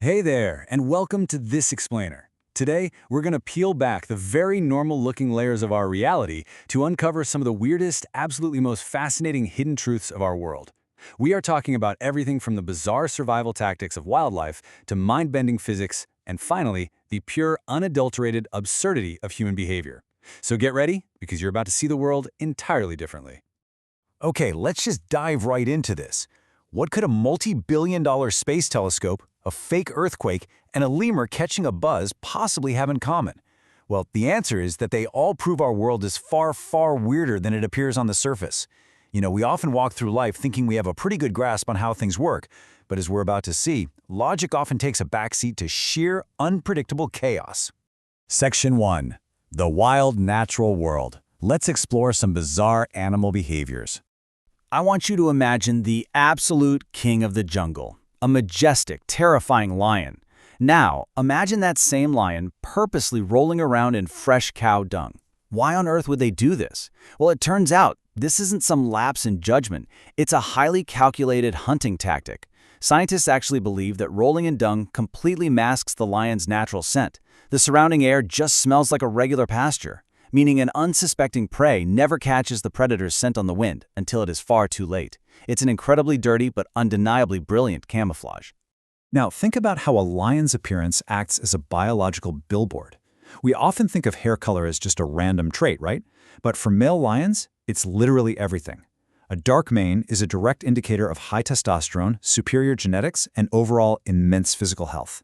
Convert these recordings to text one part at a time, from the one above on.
Hey there, and welcome to This Explainer. Today, we're going to peel back the very normal-looking layers of our reality to uncover some of the weirdest, absolutely most fascinating hidden truths of our world. We are talking about everything from the bizarre survival tactics of wildlife to mind-bending physics, and finally, the pure, unadulterated absurdity of human behavior. So get ready, because you're about to see the world entirely differently. Okay, let's just dive right into this. What could a multi-billion-dollar space telescope, a fake earthquake, and a lemur catching a buzz possibly have in common? Well, the answer is that they all prove our world is far, far weirder than it appears on the surface. We often walk through life thinking we have a pretty good grasp on how things work, but as we're about to see, logic often takes a backseat to sheer, unpredictable chaos. Section 1. The Wild Natural World. Let's explore some bizarre animal behaviors. I want you to imagine the absolute king of the jungle, a majestic, terrifying lion. Now, imagine that same lion purposely rolling around in fresh cow dung. Why on earth would they do this? Well, it turns out this isn't some lapse in judgment. It's a highly calculated hunting tactic. Scientists actually believe that rolling in dung completely masks the lion's natural scent. The surrounding air just smells like a regular pasture, meaning an unsuspecting prey never catches the predator's scent on the wind until it is far too late. It's an incredibly dirty but undeniably brilliant camouflage. Now, think about how a lion's appearance acts as a biological billboard. We often think of hair color as just a random trait, right? But for male lions, it's literally everything. A dark mane is a direct indicator of high testosterone, superior genetics, and overall immense physical health.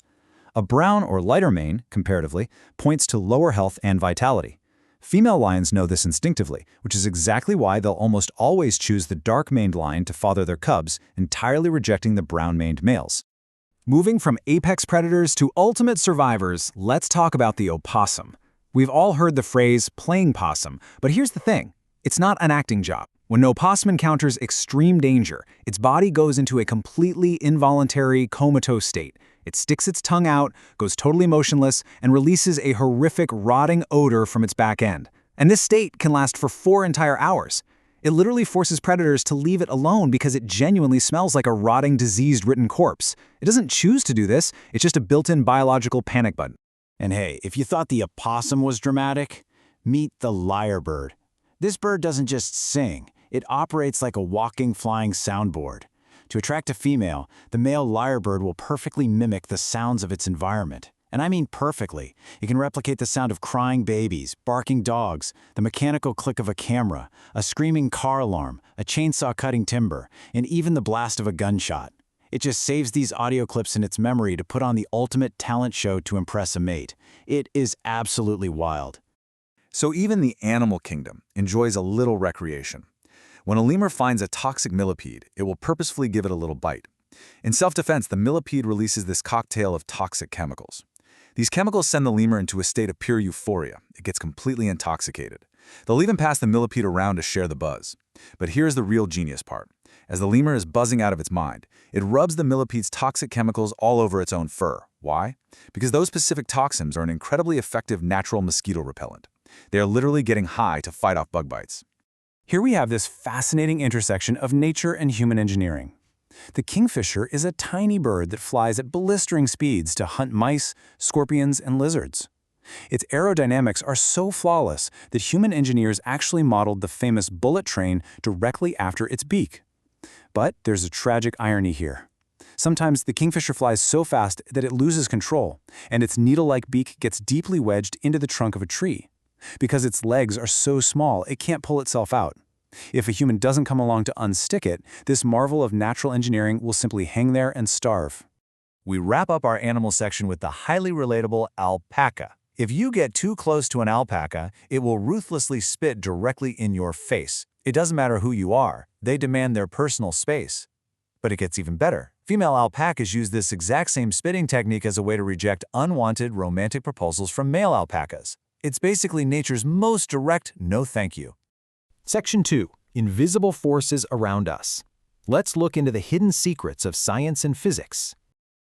A brown or lighter mane, comparatively, points to lower health and vitality. Female lions know this instinctively, which is exactly why they'll almost always choose the dark-maned lion to father their cubs, entirely rejecting the brown-maned males. Moving from apex predators to ultimate survivors, let's talk about the opossum. We've all heard the phrase playing possum, but here's the thing. It's not an acting job. When an opossum encounters extreme danger, its body goes into a completely involuntary comatose state. It sticks its tongue out, goes totally motionless, and releases a horrific rotting odor from its back end. And this state can last for 4 entire hours. It literally forces predators to leave it alone because it genuinely smells like a rotting, disease-ridden corpse. It doesn't choose to do this, it's just a built-in biological panic button. And hey, if you thought the opossum was dramatic, meet the lyrebird. This bird doesn't just sing, it operates like a walking, flying soundboard. To attract a female, the male lyrebird will perfectly mimic the sounds of its environment. And I mean perfectly. It can replicate the sound of crying babies, barking dogs, the mechanical click of a camera, a screaming car alarm, a chainsaw cutting timber, and even the blast of a gunshot. It just saves these audio clips in its memory to put on the ultimate talent show to impress a mate. It is absolutely wild. So even the animal kingdom enjoys a little recreation. When a lemur finds a toxic millipede, it will purposefully give it a little bite. In self-defense, the millipede releases this cocktail of toxic chemicals. These chemicals send the lemur into a state of pure euphoria. It gets completely intoxicated. They'll even pass the millipede around to share the buzz. But here's the real genius part. As the lemur is buzzing out of its mind, it rubs the millipede's toxic chemicals all over its own fur. Why? Because those specific toxins are an incredibly effective natural mosquito repellent. They are literally getting high to fight off bug bites. Here we have this fascinating intersection of nature and human engineering. The kingfisher is a tiny bird that flies at blistering speeds to hunt mice, scorpions, and lizards. Its aerodynamics are so flawless that human engineers actually modeled the famous bullet train directly after its beak. But there's a tragic irony here. Sometimes the kingfisher flies so fast that it loses control, and its needle-like beak gets deeply wedged into the trunk of a tree. Because its legs are so small, it can't pull itself out. If a human doesn't come along to unstick it, this marvel of natural engineering will simply hang there and starve. We wrap up our animal section with the highly relatable alpaca. If you get too close to an alpaca, it will ruthlessly spit directly in your face. It doesn't matter who you are, they demand their personal space. But it gets even better. Female alpacas use this exact same spitting technique as a way to reject unwanted romantic proposals from male alpacas. It's basically nature's most direct no thank you. Section 2. Invisible Forces Around Us. Let's look into the hidden secrets of science and physics.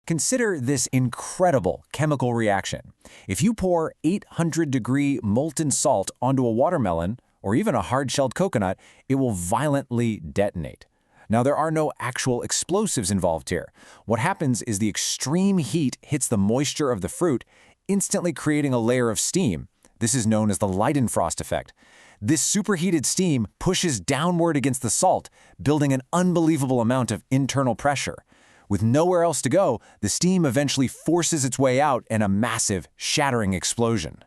Consider this incredible chemical reaction. If you pour 800-degree molten salt onto a watermelon, or even a hard-shelled coconut, it will violently detonate. Now, there are no actual explosives involved here. What happens is the extreme heat hits the moisture of the fruit, instantly creating a layer of steam. This is known as the Leidenfrost effect. This superheated steam pushes downward against the salt, building an unbelievable amount of internal pressure. With nowhere else to go, the steam eventually forces its way out in a massive, shattering explosion.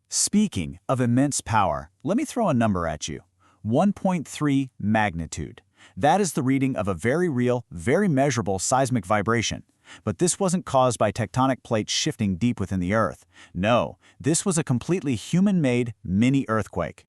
Speaking of immense power, let me throw a number at you. 1.3 magnitude. That is the reading of a very real, very measurable seismic vibration. But this wasn't caused by tectonic plates shifting deep within the Earth. No, this was a completely human-made mini-earthquake.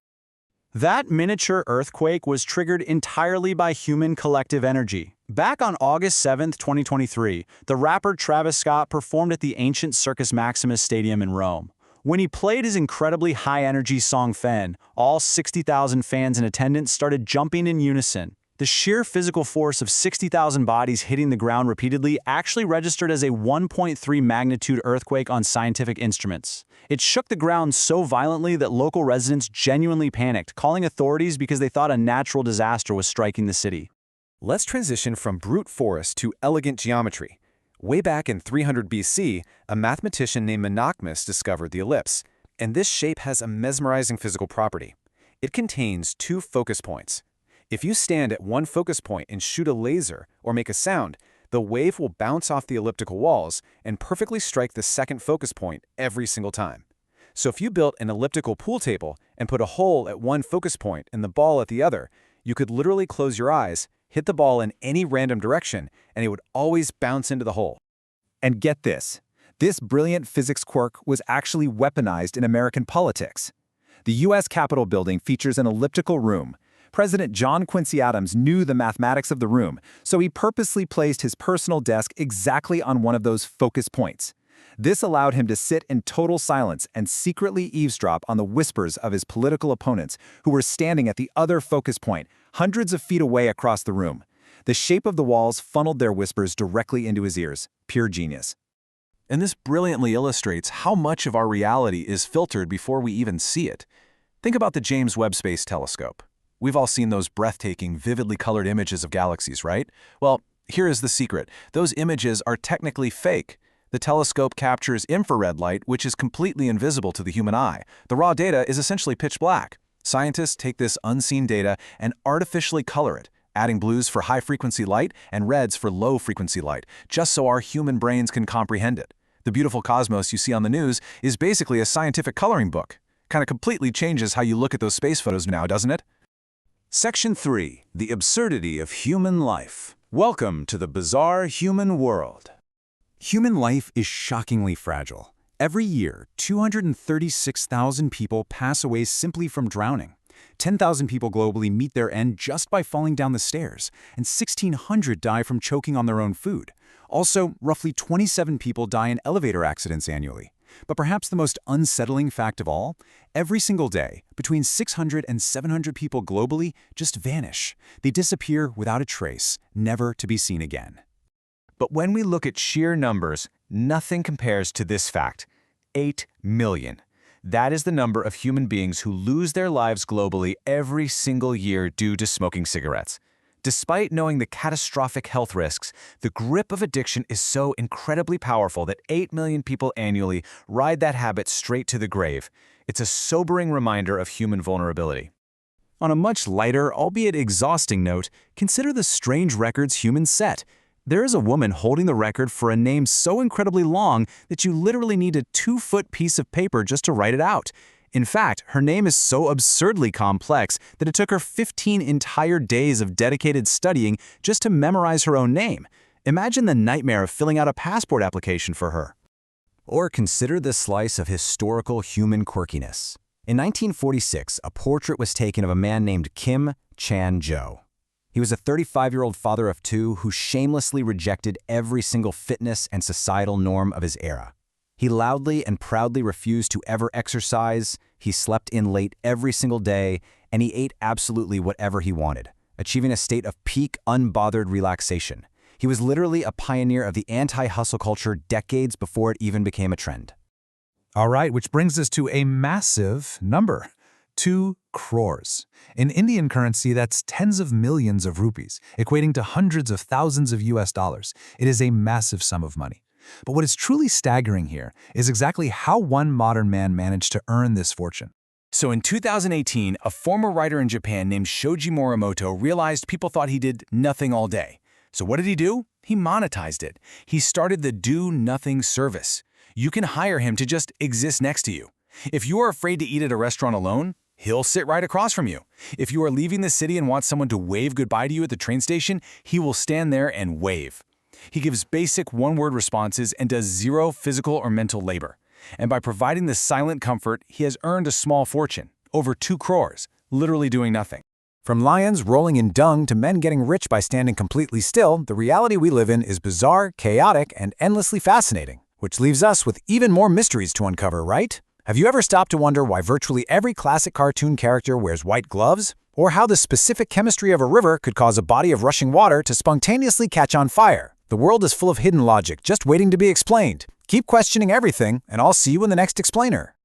That miniature earthquake was triggered entirely by human collective energy. Back on August 7, 2023, the rapper Travis Scott performed at the ancient Circus Maximus Stadium in Rome. When he played his incredibly high-energy song Fen, all 60,000 fans in attendance started jumping in unison. The sheer physical force of 60,000 bodies hitting the ground repeatedly actually registered as a 1.3 magnitude earthquake on scientific instruments. It shook the ground so violently that local residents genuinely panicked, calling authorities because they thought a natural disaster was striking the city. Let's transition from brute force to elegant geometry. Way back in 300 BC, a mathematician named Menachmus discovered the ellipse, and this shape has a mesmerizing physical property. It contains two focus points. If you stand at one focus point and shoot a laser or make a sound, the wave will bounce off the elliptical walls and perfectly strike the second focus point every single time. So if you built an elliptical pool table and put a hole at one focus point and the ball at the other, you could literally close your eyes, hit the ball in any random direction, and it would always bounce into the hole. And get this brilliant physics quirk was actually weaponized in American politics. The U.S. Capitol building features an elliptical room. President John Quincy Adams knew the mathematics of the room, so he purposely placed his personal desk exactly on one of those focus points. This allowed him to sit in total silence and secretly eavesdrop on the whispers of his political opponents who were standing at the other focus point, hundreds of feet away across the room. The shape of the walls funneled their whispers directly into his ears. Pure genius. And this brilliantly illustrates how much of our reality is filtered before we even see it. Think about the James Webb Space Telescope. We've all seen those breathtaking, vividly colored images of galaxies, right? Well, here is the secret. Those images are technically fake. The telescope captures infrared light, which is completely invisible to the human eye. The raw data is essentially pitch black. Scientists take this unseen data and artificially color it, adding blues for high-frequency light and reds for low-frequency light, just so our human brains can comprehend it. The beautiful cosmos you see on the news is basically a scientific coloring book. Kind of completely changes how you look at those space photos now, doesn't it? Section 3. The Absurdity of Human Life. Welcome to the bizarre human world. Human life is shockingly fragile. Every year, 236,000 people pass away simply from drowning. 10,000 people globally meet their end just by falling down the stairs, and 1,600 die from choking on their own food. Also, roughly 27 people die in elevator accidents annually. But perhaps the most unsettling fact of all, every single day, between 600 and 700 people globally just vanish. They disappear without a trace, never to be seen again. But when we look at sheer numbers, nothing compares to this fact: 8 million. That is the number of human beings who lose their lives globally every single year due to smoking cigarettes. Despite knowing the catastrophic health risks, the grip of addiction is so incredibly powerful that 8 million people annually ride that habit straight to the grave. It's a sobering reminder of human vulnerability. On a much lighter, albeit exhausting note, consider the strange records humans set. There is a woman holding the record for a name so incredibly long that you literally need a 2-foot piece of paper just to write it out. In fact, her name is so absurdly complex that it took her 15 entire days of dedicated studying just to memorize her own name. Imagine the nightmare of filling out a passport application for her. Or consider this slice of historical human quirkiness. In 1946, a portrait was taken of a man named Kim Chan-jo. He was a 35-year-old father of 2 who shamelessly rejected every single fitness and societal norm of his era. He loudly and proudly refused to ever exercise, he slept in late every single day, and he ate absolutely whatever he wanted, achieving a state of peak, unbothered relaxation. He was literally a pioneer of the anti-hustle culture decades before it even became a trend. All right, which brings us to a massive number. 2 crores. In Indian currency, that's tens of millions of rupees, equating to hundreds of thousands of US dollars. It is a massive sum of money. But what is truly staggering here is exactly how one modern man managed to earn this fortune. So in 2018, a former writer in Japan named Shoji Morimoto realized people thought he did nothing all day. So what did he do? He monetized it. He started the Do Nothing service. You can hire him to just exist next to you. If you are afraid to eat at a restaurant alone, he'll sit right across from you. If you are leaving the city and want someone to wave goodbye to you at the train station, he will stand there and wave. He gives basic one-word responses and does zero physical or mental labor. And by providing this silent comfort, he has earned a small fortune, over 2 crores, literally doing nothing. From lions rolling in dung to men getting rich by standing completely still, the reality we live in is bizarre, chaotic, and endlessly fascinating, which leaves us with even more mysteries to uncover, right? Have you ever stopped to wonder why virtually every classic cartoon character wears white gloves? Or how the specific chemistry of a river could cause a body of rushing water to spontaneously catch on fire? The world is full of hidden logic just waiting to be explained. Keep questioning everything, and I'll see you in the next explainer.